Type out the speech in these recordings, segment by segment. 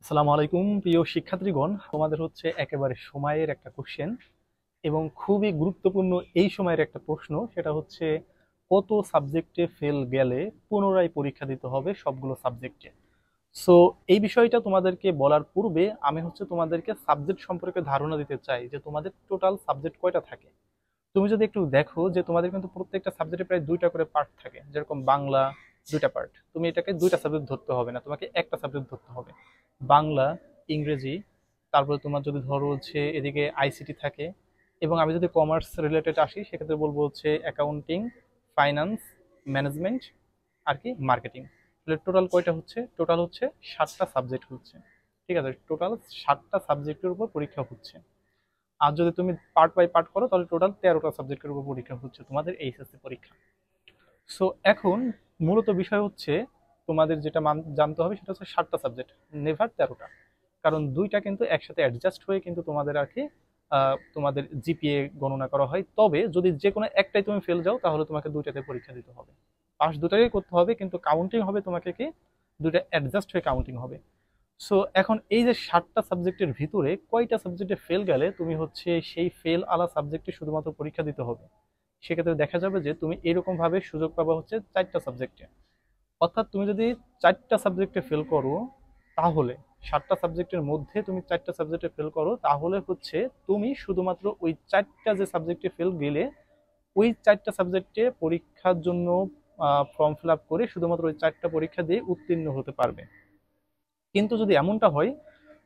আসসালামু আলাইকুম প্রিয় শিক্ষার্থীগণ, তোমাদের হচ্ছে একেবারে সময়ের একটা কোশ্চেন এবং খুবই গুরুত্বপূর্ণ এই সময়ের একটা প্রশ্ন। সেটা হচ্ছে কত সাবজেক্টে ফেল গেলে পুনরায় পরীক্ষা দিতে হবে সবগুলো সাবজেক্টে। সো এই বিষয়টা তোমাদেরকে বলার পূর্বে আমি হচ্ছে তোমাদেরকে সাবজেক্ট সম্পর্কে ধারণা দিতে চাই যে তোমাদের টোটাল সাবজেক্ট কয়টা থাকে। তুমি যদি একটু দেখো যে তোমাদের কিন্তু প্রত্যেকটা সাবজেক্টে প্রায় দুইটা করে পার্ট থাকে, যেরকম বাংলা দুইটা পার্ট, তুমি এটাকে দুইটা সাবজেক্ট ধরতে হবে না, তোমাকে একটা সাবজেক্ট ধরতে হবে। বাংলা, ইংরেজি, তারপরে তোমার যদি ধরো হচ্ছে এদিকে আইসিটি থাকে, এবং আমি যদি কমার্স রিলেটেড আসি সেক্ষেত্রে বলবো হচ্ছে অ্যাকাউন্টিং, ফাইন্যান্স, ম্যানেজমেন্ট, আর কি মার্কেটিং। তাহলে টোটাল কয়টা হচ্ছে? টোটাল হচ্ছে 7টা সাবজেক্ট হচ্ছে। ঠিক আছে, টোটাল 7টা সাবজেক্টের উপর পরীক্ষা হচ্ছে। আর যদি তুমি পার্ট বাই পার্ট করো তাহলে টোটাল 13টা সাবজেক্টের উপর পরীক্ষা হচ্ছে তোমাদের এইচএসসি পরীক্ষা। সো এখন মূলত বিষয় হচ্ছে তোমাদের যেটা জানতে হবে সেটা হচ্ছে 7টা সাবজেক্ট, নেভার 13টা। কারণ দুইটা কিন্তু একসাথে অ্যাডজাস্ট হয়ে কিন্তু তোমাদের আর কি তোমাদের জিপিএ গণনা করা হয়। তবে যদি যে কোনো একটাই তুমি ফেল যাও তাহলে তোমাকে দুইটাতে পরীক্ষা দিতে হবে। পাস দুটাকে করতে হবে, কিন্তু কাউন্টিং হবে তোমাকে কি দুইটা অ্যাডজাস্ট হয়ে কাউন্টিং হবে। সো এখন এই যে 7টা সাবজেক্টের ভিতরে কয়টা সাবজেক্টে ফেল গেলে তুমি হচ্ছে সেই ফেল আলা সাবজেক্টে শুধুমাত্র পরীক্ষা দিতে হবে, সেক্ষেত্রে দেখা যাবে যে তুমি এরকম ভাবে সুযোগ পাবা হচ্ছে 4টা সাবজেক্টে। অর্থাৎ তুমি যদি 4টা সাবজেক্টে ফেল করো, তাহলে 7টা সাবজেক্টের মধ্যে তুমি 4টা সাবজেক্টে ফেল করো, তাহলে হচ্ছে তুমি শুধুমাত্র ওই 4টা যে সাবজেক্টে ফেল গেলে ওই 4টা সাবজেক্টে পরীক্ষার জন্য ফর্ম ফিল আপ করে শুধুমাত্র ওই 4টা পরীক্ষা দিয়ে উত্তীর্ণ হতে পারবে। কিন্তু যদি এমনটা হয়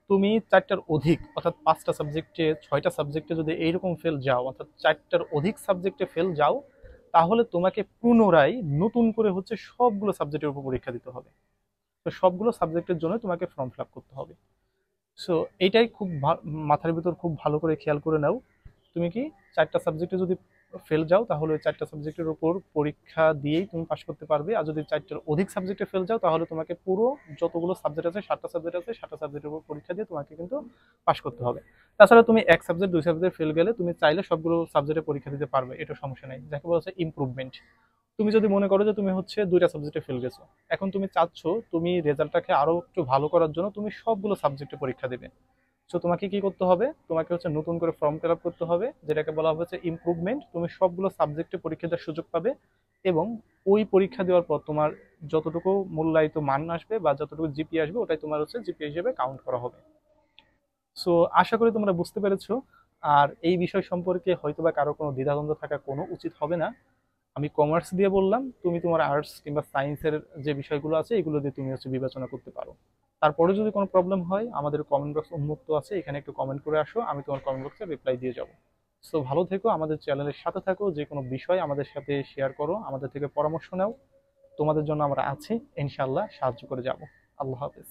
তুমি 4টার অধিক অর্থাৎ 5টা সাবজেক্টে 6টা সাবজেক্টে যদি এইরকম ফেল যাও, অর্থাৎ 4টার অধিক সাবজেক্টে ফেল যাও, তাহলে তোমাকে পুনরায় নতুন করে হচ্ছে সবগুলো সাবজেক্টের উপর পরীক্ষা দিতে হবে। তো সবগুলো সাবজেক্টের জন্য তোমাকে ফর্ম ফিল আপ করতে হবে। সো এইটাই খুব মাথার ভিতর খুব ভালো করে খেয়াল করে নাও। তুমি কি 4টা সাবজেক্টে যদি ফেল যাও তাহলে ওই 4টা সাবজেক্টের উপর পরীক্ষা দিয়েই তুমি পাশ করতে পারবে, আর যদি 4টার অধিক সাবজেক্টে ফেল যাও তাহলে তোমাকে পুরো যতগুলো সাবজেক্ট আছে 7টা সাবজেক্ট আছে 7টা সাবজেক্টের উপর পরীক্ষা দিয়ে তোমাকে কিন্তু পাশ করতে হবে। তাছাড়া তুমি এক সাবজেক্ট দুই সাবজেক্ট ফেল গেলে তুমি চাইলে সবগুলো সাবজেক্টে পরীক্ষা দিতে পারবে, এটা সমস্যা নেই, যাকে বলা হচ্ছে ইমপ্রুভমেন্ট। তুমি যদি মনে করো যে তুমি হচ্ছে দুইটা সাবজেক্টে ফেল গেছো, এখন তুমি চাচ্ছ তুমি রেজাল্টটাকে আরো একটু ভালো করার জন্য তুমি সবগুলো সাবজেক্টে পরীক্ষা দেবে। সো তোমাকে কি করতে হবে? তোমাকে হচ্ছে নতুন করে ফর্ম ফিল আপ করতে হবে, যেটাকে বলা হচ্ছে ইমপ্রুভমেন্ট। তুমি সবগুলো সাবজেক্টে পরীক্ষা দেওয়ার সুযোগ পাবে, এবং ওই পরীক্ষা দেওয়ার পর তোমার যতটুকু মূল্যায়িত মান আসবে বা যতটুকু জিপি আসবে ওটাই তোমার হচ্ছে জিপি হিসেবে কাউন্ট করা হবে। সো আশা করি তোমরা বুঝতে পেরেছো। আর এই বিষয় সম্পর্কে হয়তোবা কারো কোনো দ্বিধাদ্বন্দ্ব থাকা কোনো উচিত হবে না। আমি কমার্স দিয়ে বললাম, তুমি তোমার আর্টস কিংবা সায়েন্সের যে বিষয়গুলো আছে এগুলো দিয়ে তুমি হচ্ছে বিবেচনা করতে পারো। তারপরে যদি কোনো প্রবলেম হয় আমাদের কমেন্ট বক্স উন্মুক্ত আছে, এখানে একটু কমেন্ট করে আসো, আমি তোমার কমেন্ট বক্সে রিপ্লাই দিয়ে যাবো। সো ভালো থেকো, আমাদের চ্যানেলের সাথে থাকো, যে কোনো বিষয় আমাদের সাথে শেয়ার করো, আমাদের থেকে পরামর্শ নাও। তোমাদের জন্য আমরা আছি, ইনশাল্লাহ সাহায্য করে যাব। আল্লাহ হাফেজ।